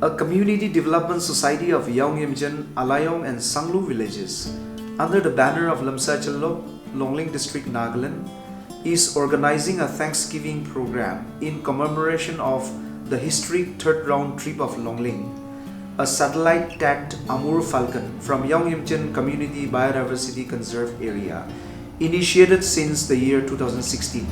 a Community Development Society of Yaongyimchen, Alayong and Sanglu villages, under the banner of LEMSACHENLOK, Longelng District, Nagaland, is organizing a Thanksgiving program in commemoration of the historic third round trip of Longleng, a satellite-tagged Amur Falcon from Yaongyimchen Community Biodiversity Conserved Area, initiated since the year 2016.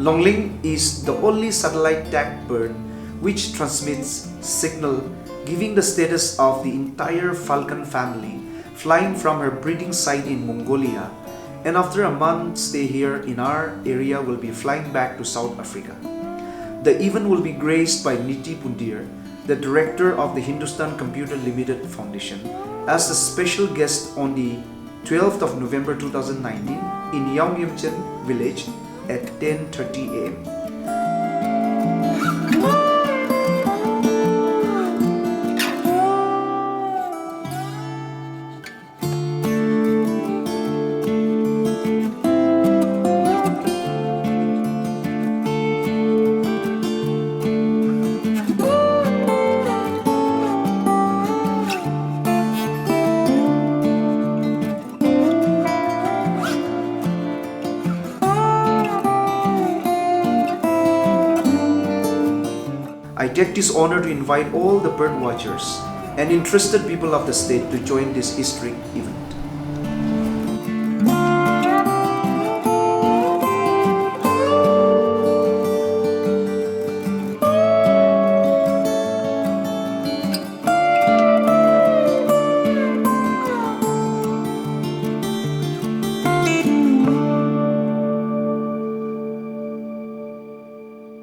Longleng is the only satellite-tagged bird which transmits signal giving the status of the entire falcon family flying from her breeding site in Mongolia, and after a month stay here in our area will be flying back to South Africa. The event will be graced by Niti Pundir, the director of the Hindustan Computer Limited Foundation, as a special guest on the 12th of November 2019 in Yaongyimchen Village at 10:30 a.m. I take this honor to invite all the bird watchers and interested people of the state to join this historic event.